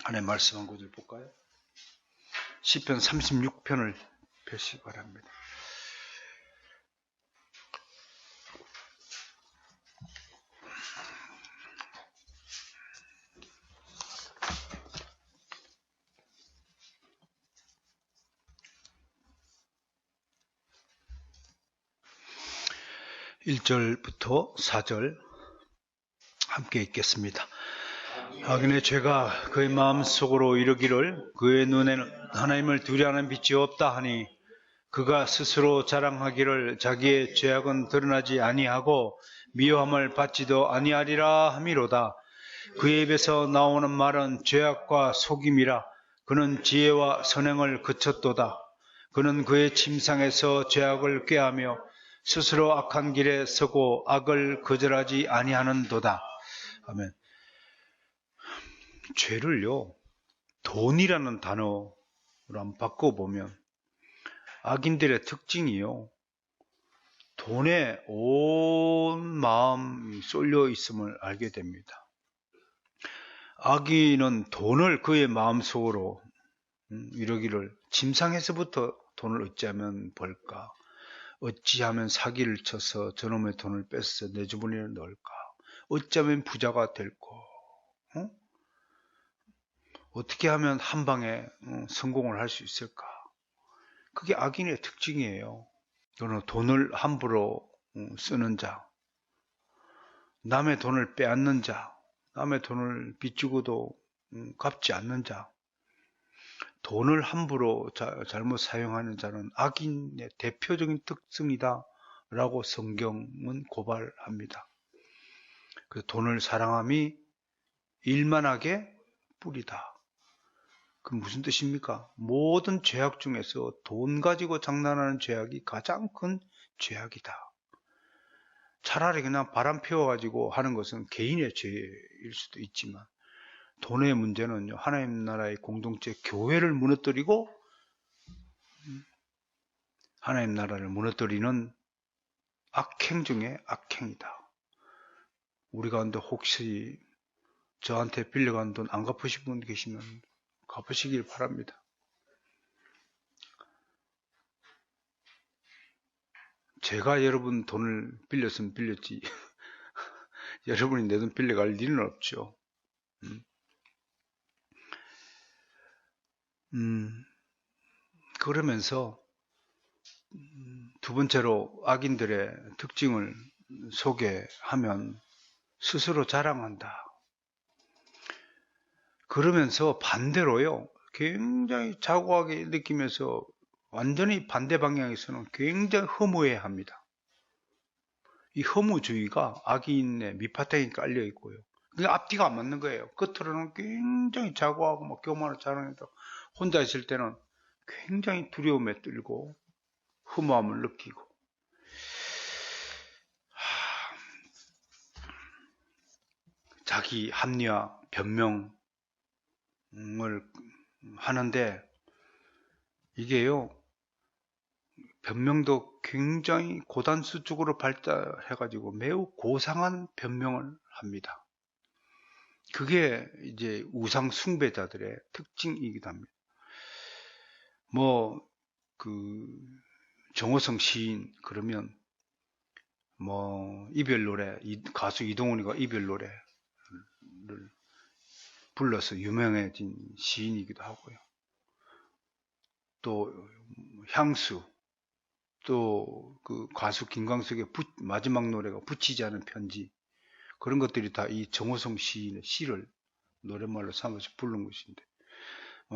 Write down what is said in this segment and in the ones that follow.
하나의 말씀 한 구절 볼까요? 시편 36편을 펴시기 바랍니다. (1절부터) (4절) 함께 읽겠습니다. 악인의 죄가 그의 마음속으로 이르기를 그의 눈에는 하나님을 두려워하는 빛이 없다 하니 그가 스스로 자랑하기를 자기의 죄악은 드러나지 아니하고 미워함을 받지도 아니하리라 함이로다. 그의 입에서 나오는 말은 죄악과 속임이라. 그는 지혜와 선행을 그쳤도다. 그는 그의 침상에서 죄악을 꾀하며 스스로 악한 길에 서고 악을 거절하지 아니하는도다. 아멘. 죄를요, 돈이라는 단어로 한번 바꿔보면 악인들의 특징이요, 돈에 온 마음이 쏠려 있음을 알게 됩니다. 악인은 돈을 그의 마음속으로 이러기를 침상에서부터 돈을 어찌하면 벌까? 어찌하면 사기를 쳐서 저놈의 돈을 뺏어 내 주머니에 넣을까? 어찌하면 부자가 될까? 어떻게 하면 한 방에 성공을 할 수 있을까? 그게 악인의 특징이에요. 또는 돈을 함부로 쓰는 자, 남의 돈을 빼앗는 자, 남의 돈을 빚주고도 갚지 않는 자, 돈을 함부로 잘못 사용하는 자는 악인의 대표적인 특성이다 라고 성경은 고발합니다. 그래서 돈을 사랑함이 일만하게 뿌리다. 그럼 무슨 뜻입니까? 모든 죄악 중에서 돈 가지고 장난하는 죄악이 가장 큰 죄악이다. 차라리 그냥 바람 피워가지고 하는 것은 개인의 죄일 수도 있지만 돈의 문제는요, 하나님 나라의 공동체 교회를 무너뜨리고 하나님 나라를 무너뜨리는 악행 중에 악행이다. 우리 가운데 혹시 저한테 빌려간 돈 안 갚으신 분 계시면 갚으시길 바랍니다. 제가 여러분 돈을 빌렸으면 빌렸지 여러분이 내 돈 빌려갈 일은 없죠. 그러면서 두 번째로 악인들의 특징을 소개하면 스스로 자랑한다. 그러면서 반대로요, 굉장히 자고하게 느끼면서 완전히 반대 방향에서는 굉장히 허무해합니다. 이 허무주의가 악인의 밑바탕에 깔려 있고요. 그게 앞뒤가 안 맞는 거예요. 겉으로는 굉장히 자고하고 막 교만을 자랑해도 혼자 있을 때는 굉장히 두려움에 떨고 허무함을 느끼고. 자기 합리화, 변명을 하는데 이게요, 변명도 굉장히 고단수 쪽으로 발달해가지고 매우 고상한 변명을 합니다. 그게 이제 우상 숭배자들의 특징이기도 합니다. 정호성 시인 그러면 이별 노래, 가수 이동훈이가 이별 노래를 불러서 유명해진 시인이기도 하고요. 또 향수, 또 그 가수 김광석의 마지막 노래가 붙이지 않은 편지, 그런 것들이 다 이 정호성 시인의 시를 노랫말로 삼아서 부른 것인데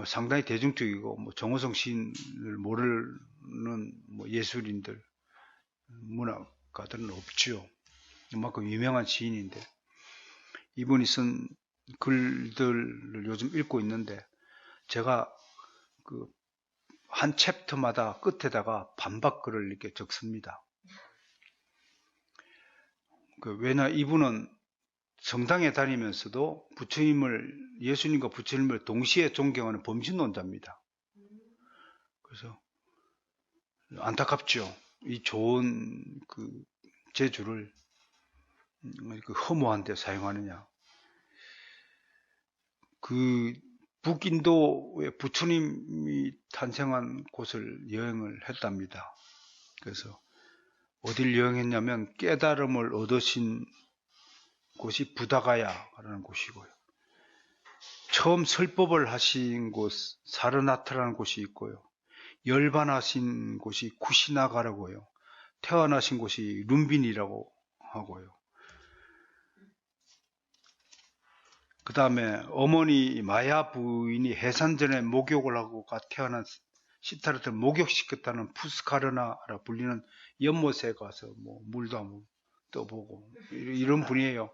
상당히 대중적이고 정호성 시인을 모르는 예술인들, 문학가들은 없죠. 그만큼 유명한 시인인데 이분이 쓴 글들을 요즘 읽고 있는데 제가 한 챕터마다 끝에다가 반박글을 이렇게 적습니다. 왜냐, 이분은 성당에 다니면서도 예수님과 부처님을 동시에 존경하는 범신론자입니다. 그래서 안타깝죠. 이 좋은 재주를 허무한 데 사용하느냐. 북인도에 부처님이 탄생한 곳을 여행을 했답니다. 그래서 어딜 여행했냐면 깨달음을 얻으신 곳이 부다가야라는 곳이고요. 처음 설법을 하신 곳 사르나트라는 곳이 있고요. 열반하신 곳이 쿠시나가라고요. 태어나신 곳이 룸빈이라고 하고요. 그 다음에 어머니 마야 부인이 해산전에 목욕을 하고 태어난 시타르트를 목욕시켰다는 푸스카르나라 불리는 연못에 가서 뭐 물도 한번 떠보고 이런 분이에요.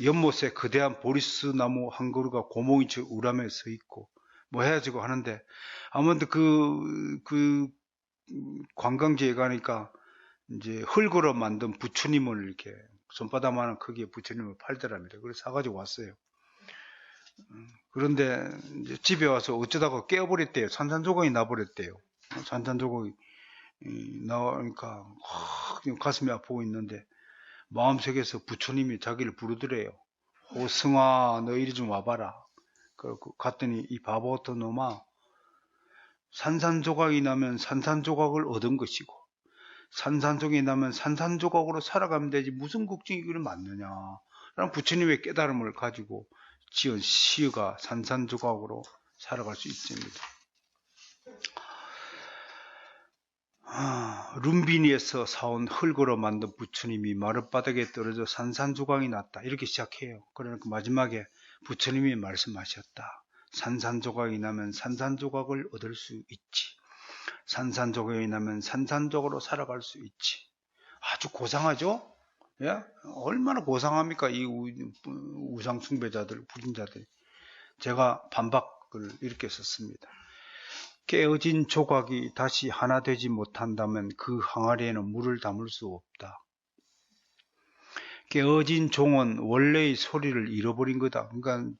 연못에 거대한 보리스 나무 한 그루가 고목이 우람에 서 있고 뭐 해가지고 하는데 아무튼 그 관광지에 가니까 이제 흙으로 만든 부처님을 이렇게 손바닥만한 크기의 부처님을 팔더랍니다. 그래서 사가지고 왔어요. 그런데 이제 집에 와서 어쩌다가 깨어버렸대요. 산산조각이 나버렸대요. 산산조각이 나오니까 가슴이 아프고 있는데 마음속에서 부처님이 자기를 부르더래요. 호승아, 너 이리 좀 와봐라. 그래서 갔더니 이 바보 같은 놈아, 산산조각이 나면 산산조각을 얻은 것이고 산산조각이 나면 산산조각으로 살아가면 되지 무슨 걱정이 그리 많느냐 라는 부처님의 깨달음을 가지고 지은 시가 산산조각으로 살아갈 수 있습니다. 룸비니에서 사온 흙으로 만든 부처님이 마룻바닥에 떨어져 산산조각이 났다. 이렇게 시작해요. 그러니까 마지막에 부처님이 말씀하셨다. 산산조각이 나면 산산조각을 얻을 수 있지. 산산조각이 나면 산산조각으로 살아갈 수 있지. 아주 고상하죠? 예? 얼마나 고상합니까? 이 우상숭배자들, 불인자들이. 제가 반박을 이렇게 썼습니다. 깨어진 조각이 다시 하나 되지 못한다면 그 항아리에는 물을 담을 수 없다. 깨어진 종은 원래의 소리를 잃어버린 거다. 그러니까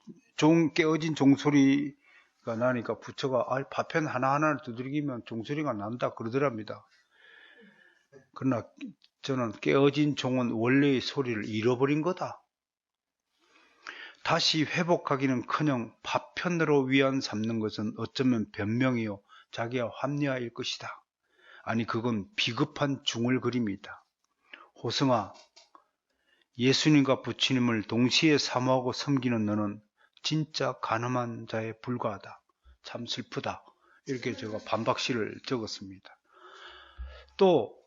깨어진 종소리가 나니까 부처가 파편 하나하나를 두드리기면 종소리가 난다 그러더랍니다. 그러나 저는 깨어진 종은 원래의 소리를 잃어버린 거다. 다시 회복하기는커녕 파편으로 위안 삼는 것은 어쩌면 변명이요 자기와 합리화일 것이다. 아니 그건 비급한 중얼거림이다. 호승아, 예수님과 부처님을 동시에 사모하고 섬기는 너는 진짜 가늠한 자에 불과하다. 참 슬프다. 이렇게 제가 반박시를 적었습니다. 또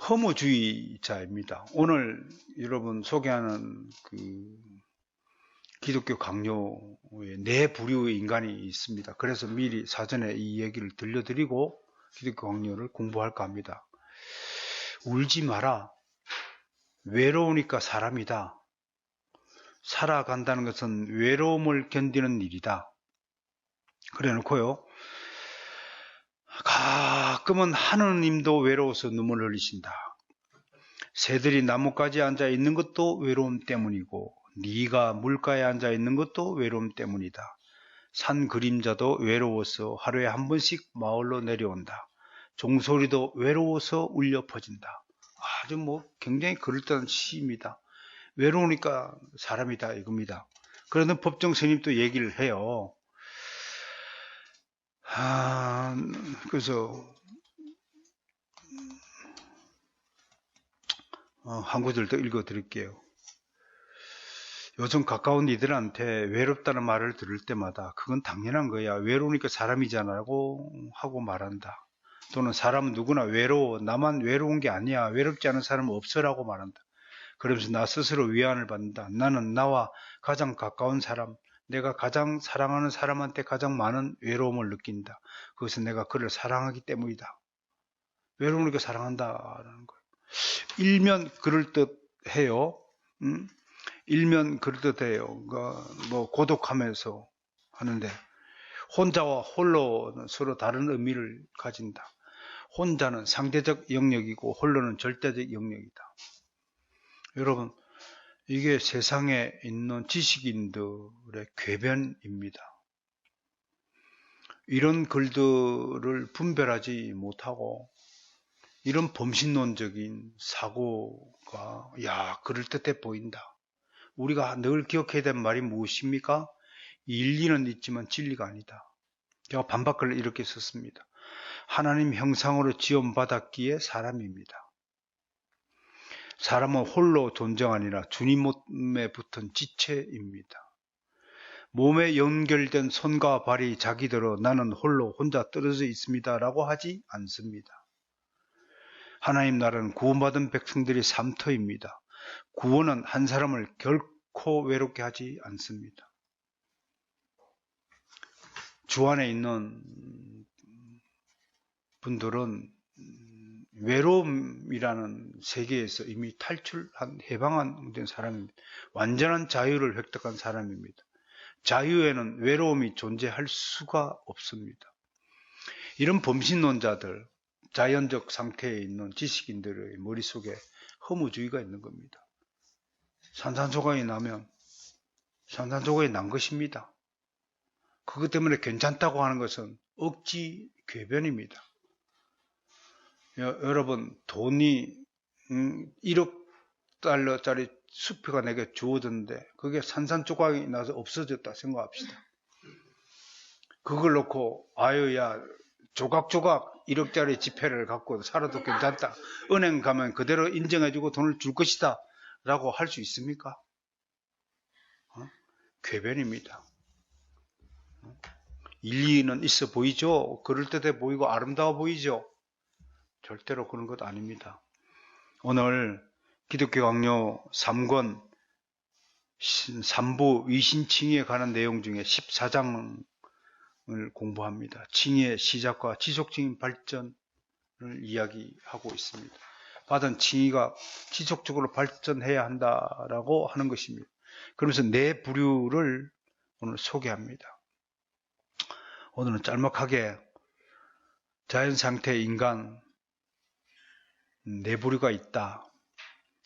허무주의자입니다. 오늘 여러분 소개하는 기독교 강요에 네 부류의 인간이 있습니다. 그래서 미리 사전에 이 얘기를 들려드리고 기독교 강요를 공부할까 합니다. 울지 마라. 외로우니까 사람이다. 살아간다는 것은 외로움을 견디는 일이다. 그래 놓고요. 가끔은 하느님도 외로워서 눈물을 흘리신다. 새들이 나뭇가지에 앉아 있는 것도 외로움 때문이고 네가 물가에 앉아 있는 것도 외로움 때문이다. 산 그림자도 외로워서 하루에 한 번씩 마을로 내려온다. 종소리도 외로워서 울려 퍼진다. 아주 굉장히 그럴듯한 시입니다. 외로우니까 사람이다 이겁니다. 그러는 법정 스님도 얘기를 해요. 그래서 한 구절 더 읽어 드릴게요. 요즘 가까운 이들한테 외롭다는 말을 들을 때마다 그건 당연한 거야. 외로우니까 사람이잖아고 하고 말한다. 또는 사람은 누구나 외로워. 나만 외로운 게 아니야. 외롭지 않은 사람은 없어라고 말한다. 그러면서 나 스스로 위안을 받는다. 나는 나와 가장 가까운 사람, 내가 가장 사랑하는 사람한테 가장 많은 외로움을 느낀다. 그것은 내가 그를 사랑하기 때문이다. 외로우니까 사랑한다라는 거예요. 일면 그럴듯해요. 일면 그럴듯해요. 고독하면서 하는데 혼자와 홀로는 서로 다른 의미를 가진다. 혼자는 상대적 영역이고 홀로는 절대적 영역이다. 여러분, 이게 세상에 있는 지식인들의 궤변입니다. 이런 글들을 분별하지 못하고 이런 범신론적인 사고가 그럴듯해 보인다. 우리가 늘 기억해야 될 말이 무엇입니까? 일리는 있지만 진리가 아니다. 제가 반박글을 이렇게 썼습니다. 하나님 형상으로 지음받았기에 사람입니다. 사람은 홀로 존재가 아니라 주님 몸에 붙은 지체입니다. 몸에 연결된 손과 발이 자기대로 나는 홀로 혼자 떨어져 있습니다 라고 하지 않습니다. 하나님 나라는 구원받은 백성들이 삼터입니다. 구원은 한 사람을 결코 외롭게 하지 않습니다. 주 안에 있는 분들은 외로움이라는 세계에서 이미 탈출한, 해방한 사람입니다. 완전한 자유를 획득한 사람입니다. 자유에는 외로움이 존재할 수가 없습니다. 이런 범신론자들, 자연적 상태에 있는 지식인들의 머릿속에 허무주의가 있는 겁니다. 산산조각이 나면 산산조각이 난 것입니다. 그것 때문에 괜찮다고 하는 것은 억지 궤변입니다. 여러분, 돈이 1억 달러짜리 수표가 내게 주어졌는데 그게 산산조각이 나서 없어졌다 생각합시다. 그걸 놓고 아유야 조각조각 1억짜리 지폐를 갖고 살아도 괜찮다. 은행 가면 그대로 인정해주고 돈을 줄 것이다 라고 할 수 있습니까? 궤변입니다. 일리는 있어 보이죠? 그럴듯해 보이고 아름다워 보이죠? 절대로 그런 것 아닙니다. 오늘 기독교 강요 3권 3부 위신칭의에 관한 내용 중에 14장을 공부합니다. 칭의의 시작과 지속적인 발전을 이야기하고 있습니다. 받은 칭의가 지속적으로 발전해야 한다라고 하는 것입니다. 그러면서 네 부류를 오늘 소개합니다. 오늘은 짤막하게 자연상태의 인간 네 부류가 있다.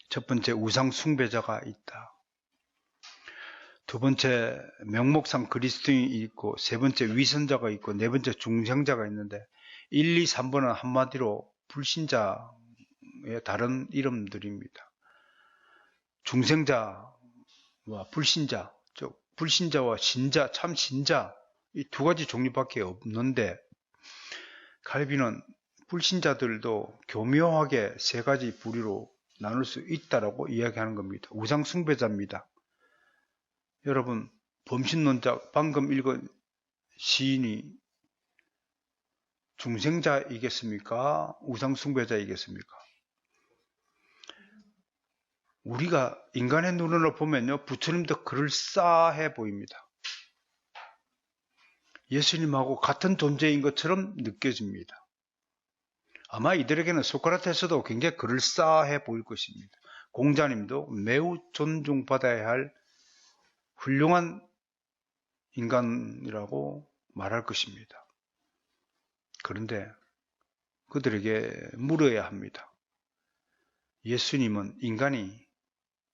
첫 번째 우상 숭배자가 있다. 두 번째 명목상 그리스도인이 있고, 세 번째 위선자가 있고, 네 번째 중생자가 있는데 1, 2, 3번은 한마디로 불신자의 다른 이름들입니다. 중생자와 불신자, 즉 불신자와 신자, 참 신자 이 두 가지 종류밖에 없는데 칼빈은 불신자들도 교묘하게 세 가지 부류로 나눌 수 있다라고 이야기하는 겁니다. 우상 숭배자입니다. 여러분, 범신론자 방금 읽은 시인이 중생자이겠습니까? 우상 숭배자이겠습니까? 우리가 인간의 눈으로 보면요, 부처님도 그럴싸해 보입니다. 예수님하고 같은 존재인 것처럼 느껴집니다. 아마 이들에게는 소크라테스도 굉장히 그럴싸해 보일 것입니다. 공자님도 매우 존중받아야 할 훌륭한 인간이라고 말할 것입니다. 그런데 그들에게 물어야 합니다. 예수님은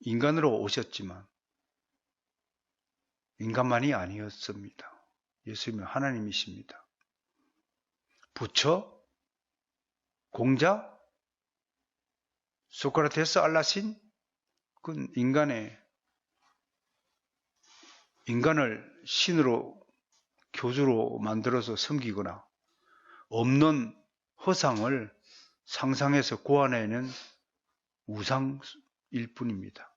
인간으로 오셨지만 인간만이 아니었습니다. 예수님은 하나님이십니다. 부처? 공자? 소크라테스, 알라신? 그건 인간을 신으로 교주로 만들어서 섬기거나 없는 허상을 상상해서 고안해낸 우상일 뿐입니다.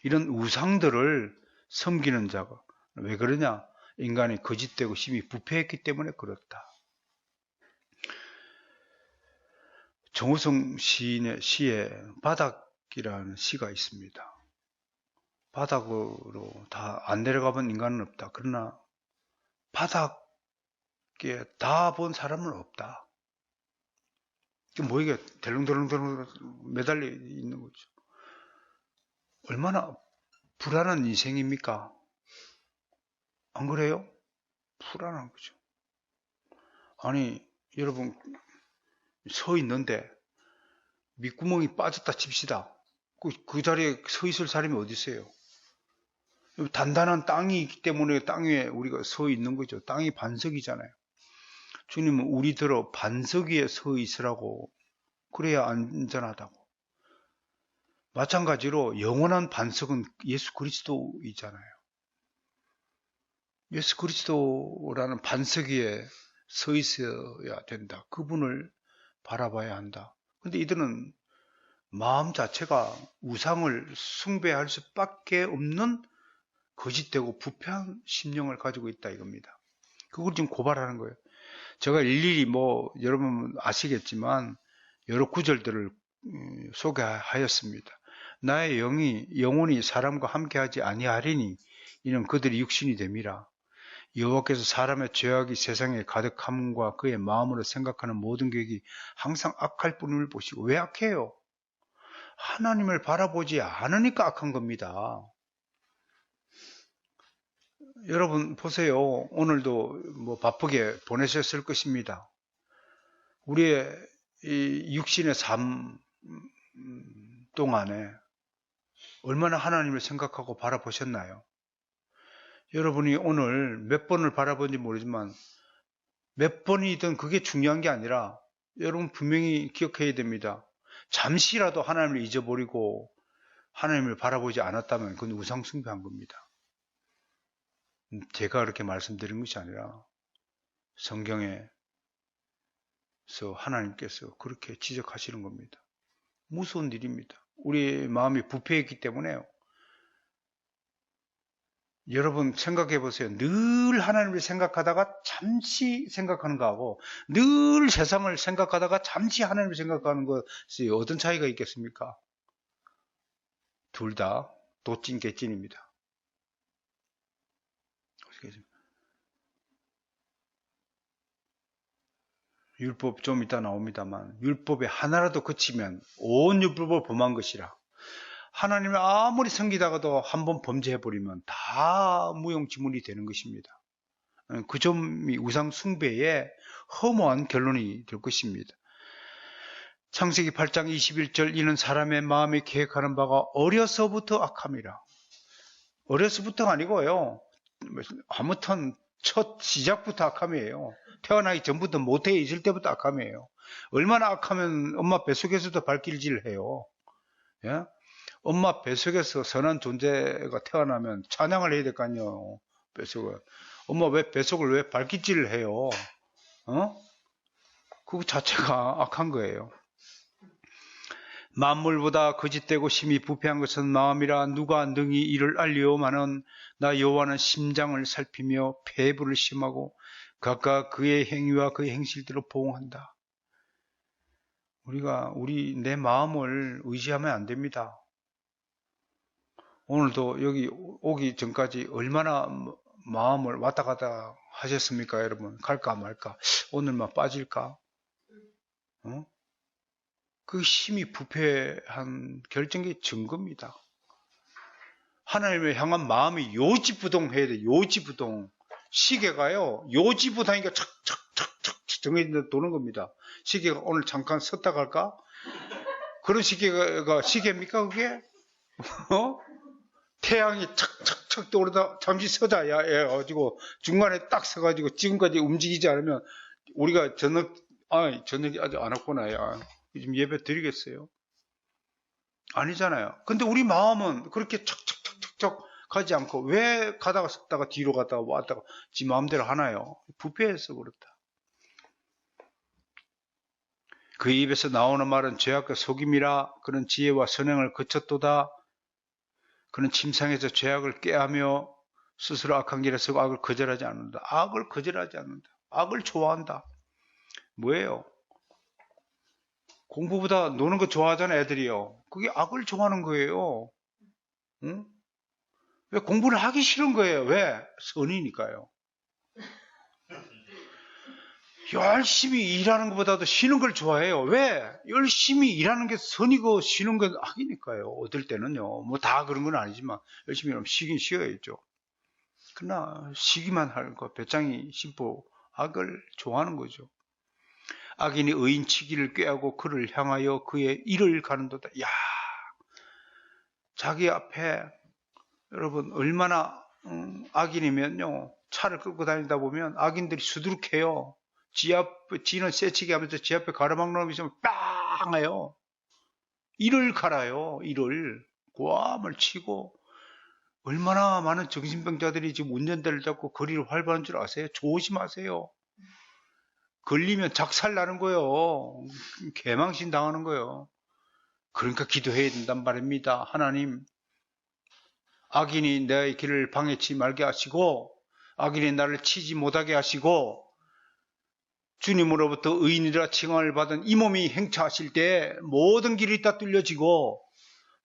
이런 우상들을 섬기는 자가 왜 그러냐? 인간이 거짓되고 심히 부패했기 때문에 그렇다. 정우성 시인의 시에 바닥이라는 시가 있습니다. 바닥으로 다 안 내려가 본 인간은 없다. 그러나 바닥에 다 본 사람은 없다. 뭐 이게 덜렁덜렁 매달려 있는 거죠. 얼마나 불안한 인생입니까? 안 그래요? 불안한 거죠. 아니, 여러분, 서 있는데 밑구멍이 빠졌다 칩시다. 그 자리에 서 있을 사람이 어디 있어요? 단단한 땅이 있기 때문에 땅 위에 우리가 서 있는 거죠. 땅이 반석이잖아요. 주님은 우리들어 반석 위에 서 있으라고, 그래야 안전하다고. 마찬가지로 영원한 반석은 예수 그리스도이잖아요. 예수 그리스도라는 반석 위에 서 있어야 된다. 그분을 바라봐야 한다. 근데 이들은 마음 자체가 우상을 숭배할 수밖에 없는 거짓되고 부패한 심령을 가지고 있다 이겁니다. 그걸 지금 고발하는 거예요. 제가 일일이 여러분 아시겠지만 여러 구절들을 소개하였습니다. 나의 영혼이 사람과 함께하지 아니하리니 이는 그들이 육신이 됨이라. 여호와께서 사람의 죄악이 세상에 가득함과 그의 마음으로 생각하는 모든 계획이 항상 악할 뿐임을 보시고. 왜 악해요? 하나님을 바라보지 않으니까 악한 겁니다. 여러분 보세요. 오늘도 바쁘게 보내셨을 것입니다. 우리의 이 육신의 삶 동안에 얼마나 하나님을 생각하고 바라보셨나요? 여러분이 오늘 몇 번을 바라본지 모르지만 몇 번이든 그게 중요한 게 아니라 여러분 분명히 기억해야 됩니다. 잠시라도 하나님을 잊어버리고 하나님을 바라보지 않았다면 그건 우상숭배한 겁니다. 제가 그렇게 말씀드린 것이 아니라 성경에서 하나님께서 그렇게 지적하시는 겁니다. 무서운 일입니다. 우리의 마음이 부패했기 때문에요. 여러분 생각해 보세요. 늘 하나님을 생각하다가 잠시 생각하는 거하고 늘 세상을 생각하다가 잠시 하나님을 생각하는 것이 어떤 차이가 있겠습니까? 둘 다 도찐 개찐입니다. 율법 좀 이따 나옵니다만 율법에 하나라도 그치면 온 율법을 범한 것이라. 하나님을 아무리 섬기다가도 한번 범죄해버리면 다 무용지물이 되는 것입니다. 그 점이 우상 숭배의 허무한 결론이 될 것입니다. 창세기 8장 21절 이는 사람의 마음이 계획하는 바가 어려서부터 악함이라. 어려서부터가 아니고요. 아무튼 첫 시작부터 악함이에요. 태어나기 전부터 모태에 있을 때부터 악함이에요. 얼마나 악하면 엄마 뱃속에서도 발길질을 해요. 예? 엄마 뱃속에서 선한 존재가 태어나면 찬양을 해야 될 거 아니에요. 뱃속을. 엄마 왜 뱃속을 왜 발길질을 해요? 그거 자체가 악한 거예요. 만물보다 거짓되고 심히 부패한 것은 마음이라 누가 능히 이를 알리오마는 나 여호와는 심장을 살피며 폐부를 심하고 각각 그의 행위와 그의 행실대로 보응한다. 내 마음을 의지하면 안 됩니다. 오늘도 여기 오기 전까지 얼마나 마음을 왔다 갔다 하셨습니까, 여러분? 갈까 말까? 오늘만 빠질까? 그 심히 부패한 결정의 증거입니다. 하나님을 향한 마음이 요지부동해야 돼. 요지부동. 시계가요. 요지부동하니까 착착착착 정해져 도는 겁니다. 시계가 오늘 잠깐 섰다 갈까? 그런 시계가 시계입니까 그게? 태양이 착착착 떠오르다 잠시 서자 야 해가지고 중간에 딱 서가지고 지금까지 움직이지 않으면 우리가 저녁이 아직 안 왔구나. 야. 지금 예배 드리겠어요? 아니잖아요. 근데 우리 마음은 그렇게 척척척척척 가지 않고 왜 가다가 섰다가 뒤로 갔다가 왔다가 지 마음대로 하나요? 부패해서 그렇다. 그 입에서 나오는 말은 죄악과 속임이라. 그는 지혜와 선행을 거쳤도다. 그는 침상에서 죄악을 꾀하며 스스로 악한 길에 서고 악을 거절하지 않는다. 악을 거절하지 않는다. 악을 좋아한다. 뭐예요? 공부보다 노는 거 좋아하잖아 애들이요. 그게 악을 좋아하는 거예요. 응? 왜 공부를 하기 싫은 거예요? 왜? 선이니까요. 열심히 일하는 것보다도 쉬는 걸 좋아해요. 왜? 열심히 일하는 게 선이고 쉬는 건 악이니까요. 어떨 때는요. 뭐 다 그런 건 아니지만 열심히 하면 쉬긴 쉬어야죠. 그러나 쉬기만 할 거 배짱이 심보 악을 좋아하는 거죠. 악인이 의인치기를 꾀하고 그를 향하여 그의 일을 가는도다. 야, 자기 앞에 여러분 얼마나 악인이면요. 차를 끌고 다니다 보면 악인들이 수두룩해요. 지는 쇠치기 하면서 지 앞에 가로막는 놈이 있으면 빵 해요. 이를 갈아요. 이를 고함을 치고 얼마나 많은 정신병자들이 지금 운전대를 잡고 거리를 활보하는 줄 아세요? 조심하세요. 걸리면 작살 나는 거예요. 개망신 당하는 거예요. 그러니까 기도해야 된단 말입니다. 하나님, 악인이 내 길을 방해치 말게 하시고 악인이 나를 치지 못하게 하시고 주님으로부터 의인이라 칭함을 받은 이 몸이 행차하실 때 모든 길이 다 뚫려지고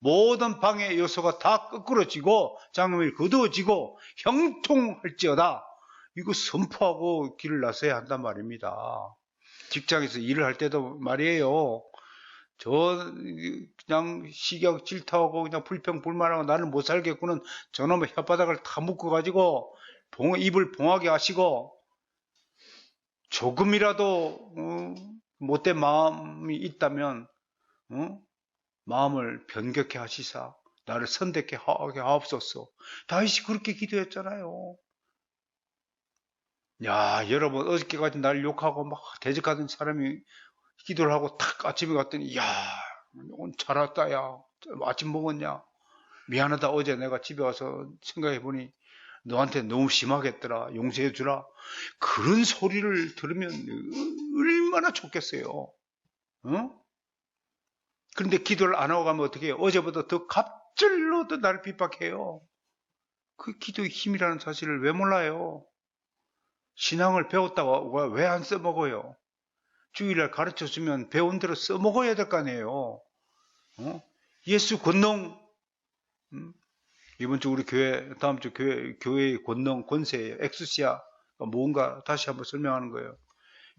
모든 방해 요소가 다 끄끄러지고 장애물이 거두어지고 형통할지어다. 이거 선포하고 길을 나서야 한단 말입니다. 직장에서 일을 할 때도 말이에요. 저 그냥 시기하고 질투하고 그냥 불평불만하고 나는 못 살겠구는 저놈의 혓바닥을 다 묶어가지고 입을 봉하게 하시고 조금이라도 못된 마음이 있다면 마음을 변격해 하시사 나를 선택해 하게 하옵소서. 다윗이 그렇게 기도했잖아요. 야, 여러분 어저께까지 날 욕하고 막 대적하던 사람이 기도를 하고 탁 아침에 갔더니 야, 오늘 잘 왔다. 야, 아침 먹었냐? 미안하다. 어제 내가 집에 와서 생각해보니 너한테 너무 심하겠더라. 용서해 주라. 그런 소리를 들으면 얼마나 좋겠어요. 어? 그런데 기도를 안 하고 가면 어떻게 해요? 어제보다 더 갑절로 더 나를 핍박해요. 그 기도의 힘이라는 사실을 왜 몰라요? 신앙을 배웠다고 왜 안 써먹어요? 주일날 가르쳐주면 배운 대로 써먹어야 될 거 아니에요. 예수 권능, 이번 주 우리 교회, 다음 주 교회의 권능, 권세예요. 엑스시아, 뭔가 다시 한번 설명하는 거예요.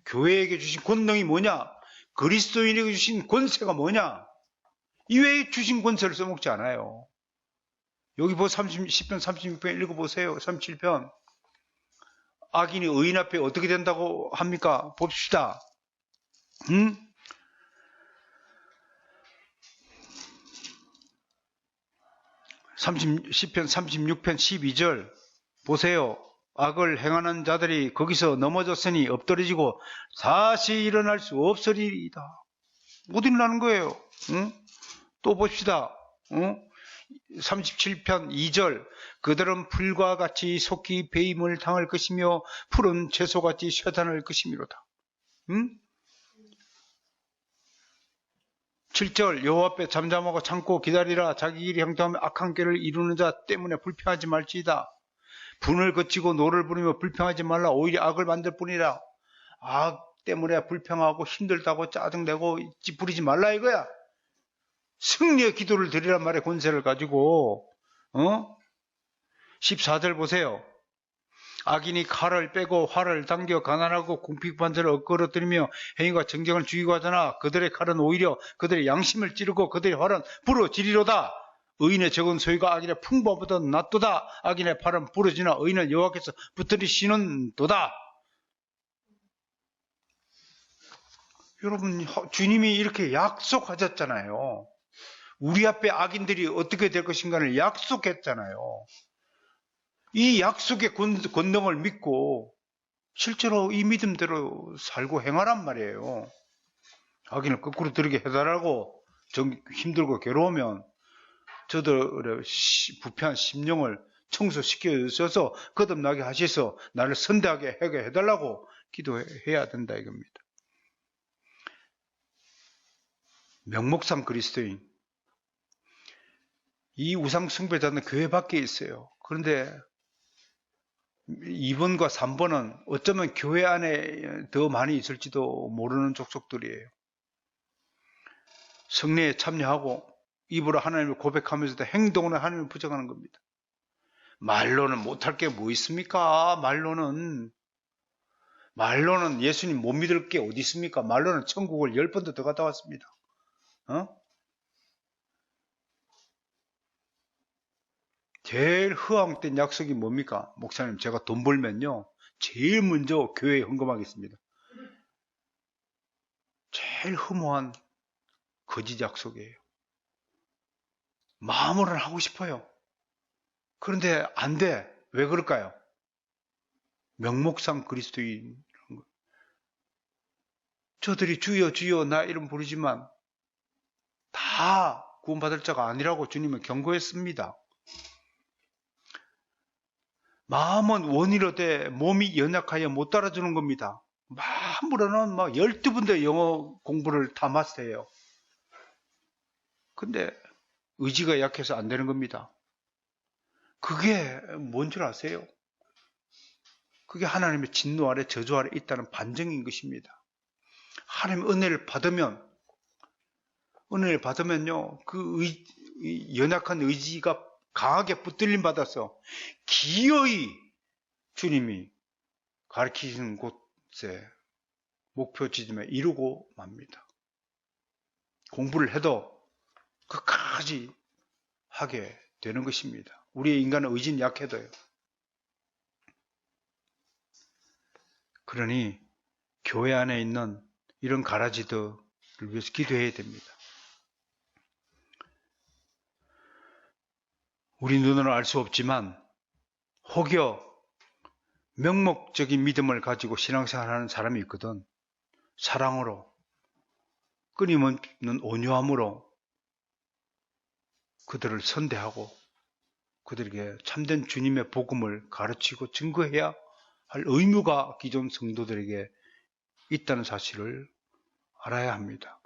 교회에게 주신 권능이 뭐냐? 그리스도인에게 주신 권세가 뭐냐? 이외에 주신 권세를 써먹지 않아요. 여기 10편 36편 읽어보세요. 37편. 악인이 의인 앞에 어떻게 된다고 합니까? 봅시다. 10편 36편 12절 보세요. 악을 행하는 자들이 거기서 넘어졌으니 엎드러지고 다시 일어날 수 없으리이다. 못 일어나는 거예요. 또 봅시다. 37편 2절 그들은 풀과 같이 속히 배임을 당할 것이며 푸른 채소같이 쇠단할 것이미로다. 7절 여호와 앞에 잠잠하고 참고 기다리라. 자기 길이 형통하며 악한 길을 이루는 자 때문에 불평하지 말지이다. 분을 거치고 노를 부르며 불평하지 말라. 오히려 악을 만들 뿐이라. 악 때문에 불평하고 힘들다고 짜증내고 찌푸리지 말라 이거야. 승리의 기도를 드리란 말의 권세를 가지고 14절 보세요. 악인이 칼을 빼고 활을 당겨 가난하고 궁핍한 자를 엇걸어뜨리며 행위가 정정을 죽이고 하잖아. 그들의 칼은 오히려 그들의 양심을 찌르고 그들의 활은 부러지리로다. 의인의 적은 소유가 악인의 풍부보다 낫도다. 악인의 팔은 부러지나 의인은 여호와께서 붙들이시는 도다. 여러분, 주님이 이렇게 약속하셨잖아요. 우리 앞에 악인들이 어떻게 될 것인가를 약속했잖아요. 이 약속의 권능을 믿고 실제로 이 믿음대로 살고 행하란 말이에요. 악인을 거꾸로 들게 해달라고 힘들고 괴로우면 저들의 부패한 심령을 청소시켜 주셔서 거듭나게 하셔서 나를 선대하게 하게 해달라고 기도해야 된다 이겁니다. 명목상 그리스도인, 이 우상 숭배자는 교회 밖에 있어요. 그런데 2번과 3번은 어쩌면 교회 안에 더 많이 있을지도 모르는 족속들이에요. 성례에 참여하고 입으로 하나님을 고백하면서도 행동으로 하나님을 부정하는 겁니다. 말로는 못할 게 뭐 있습니까? 말로는 예수님 못 믿을 게 어디 있습니까? 말로는 천국을 10번도 더 갔다 왔습니다. 제일 허황된 약속이 뭡니까? 목사님, 제가 돈 벌면요 제일 먼저 교회에 헌금하겠습니다. 제일 허무한 거짓 약속이에요. 마음으로는 하고 싶어요. 그런데 안 돼. 왜 그럴까요? 명목상 그리스도인. 저들이 주여 주여 나 이름 부르지만 다 구원받을 자가 아니라고 주님은 경고했습니다. 마음은 원이로되 몸이 연약하여 못 따라주는 겁니다. 마음으로는 막 12분도 영어 공부를 다 마스터해요. 근데 의지가 약해서 안 되는 겁니다. 그게 뭔 줄 아세요? 그게 하나님의 진노 아래 저주 아래 있다는 반증인 것입니다. 하나님의 은혜를 받으면요, 이 연약한 의지가 강하게 붙들림 받아서 기어이 주님이 가르치시는 곳에 목표 지점에 이루고 맙니다. 공부를 해도 끝까지 하게 되는 것입니다. 우리의 인간의 의지는 약해도요. 그러니 교회 안에 있는 이런 가라지들을 위해서 기도해야 됩니다. 우리 눈으로는 알 수 없지만 혹여 명목적인 믿음을 가지고 신앙생활하는 사람이 있거든. 사랑으로, 끊임없는 온유함으로 그들을 선대하고 그들에게 참된 주님의 복음을 가르치고 증거해야 할 의무가 기존 성도들에게 있다는 사실을 알아야 합니다.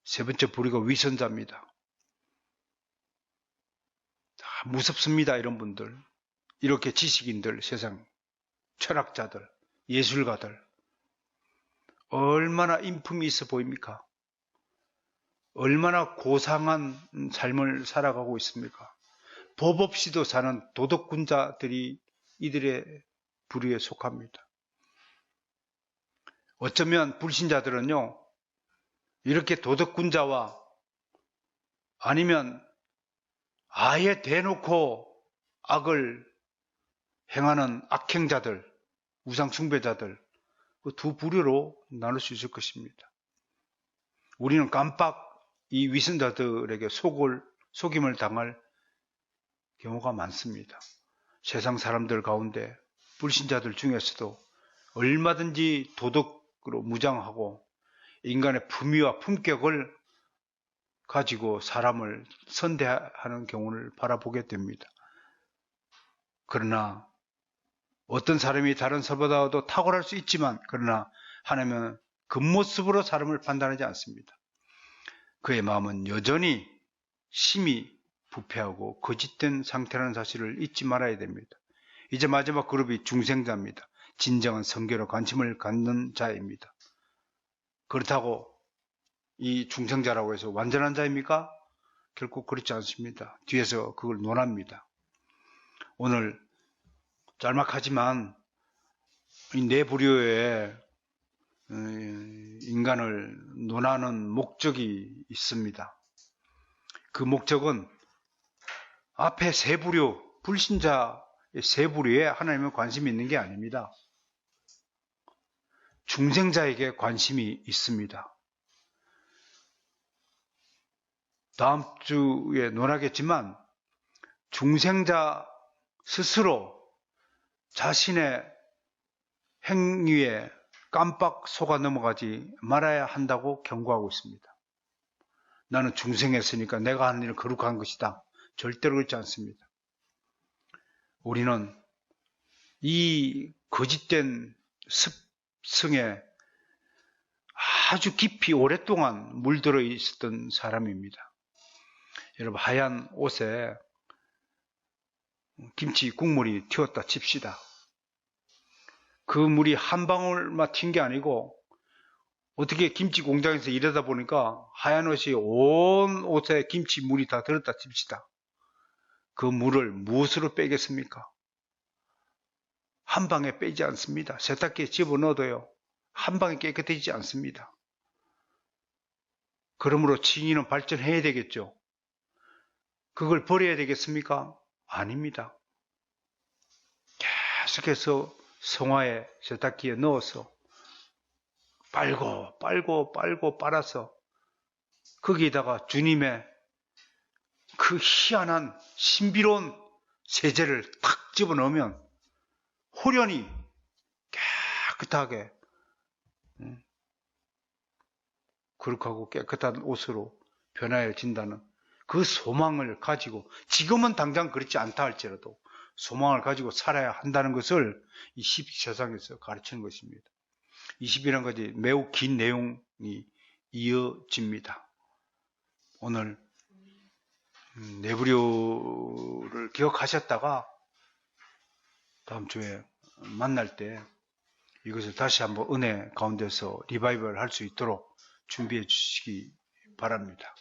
세 번째 부류가 위선자입니다. 무섭습니다. 이런 분들, 이렇게 지식인들, 세상 철학자들, 예술가들 얼마나 인품이 있어 보입니까? 얼마나 고상한 삶을 살아가고 있습니까? 법 없이도 사는 도덕군자들이 이들의 부류에 속합니다. 어쩌면 불신자들은요, 이렇게 도덕군자와 아니면 아예 대놓고 악을 행하는 악행자들, 우상숭배자들, 그 두 부류로 나눌 수 있을 것입니다. 우리는 깜빡 이 위선자들에게 속임을 당할 경우가 많습니다. 세상 사람들 가운데 불신자들 중에서도 얼마든지 도덕으로 무장하고 인간의 품위와 품격을 가지고 사람을 선대하는 경우를 바라보게 됩니다. 그러나 어떤 사람이 다른 사람보다도 탁월할 수 있지만, 그러나 하나님은 겉모습으로 사람을 판단하지 않습니다. 그의 마음은 여전히 심히 부패하고 거짓된 상태라는 사실을 잊지 말아야 됩니다. 이제 마지막 그룹이 중생자입니다. 진정한 성결에 관심을 갖는 자입니다. 그렇다고 이 중생자라고 해서 완전한 자입니까? 결코 그렇지 않습니다. 뒤에서 그걸 논합니다. 오늘 짤막하지만 이 네 부류의 인간을 논하는 목적이 있습니다. 그 목적은 앞에 세 부류, 불신자의 세 부류에 하나님의 관심이 있는 게 아닙니다. 중생자에게 관심이 있습니다. 다음 주에 논하겠지만 중생자 스스로 자신의 행위에 깜빡 속아 넘어가지 말아야 한다고 경고하고 있습니다. 나는 중생했으니까 내가 하는 일은 거룩한 것이다. 절대로 그렇지 않습니다. 우리는 이 거짓된 습성에 아주 깊이 오랫동안 물들어 있었던 사람입니다. 여러분, 하얀 옷에 김치 국물이 튀었다 칩시다. 그 물이 한 방울만 튄 게 아니고 어떻게 김치 공장에서 일하다 보니까 하얀 옷이 온 옷에 김치 물이 다 들었다 칩시다. 그 물을 무엇으로 빼겠습니까? 한 방에 빼지 않습니다. 세탁기에 집어넣어도요, 한 방에 깨끗해지지 않습니다. 그러므로 칭의는 발전해야 되겠죠. 그걸 버려야 되겠습니까? 아닙니다. 계속해서 성화에 세탁기에 넣어서 빨고 빨아서 거기에다가 주님의 그 희한한 신비로운 세제를 탁 집어넣으면 호련히 깨끗하게 거룩하고 깨끗한 옷으로 변화해진다는 그 소망을 가지고, 지금은 당장 그렇지 않다 할지라도 소망을 가지고 살아야 한다는 것을 이 12사상에서 가르치는 것입니다. 20이라는 것이 매우 긴 내용이 이어집니다. 오늘 네브리오를 기억하셨다가 다음 주에 만날 때 이것을 다시 한번 은혜 가운데서 리바이벌 할 수 있도록 준비해 주시기 바랍니다.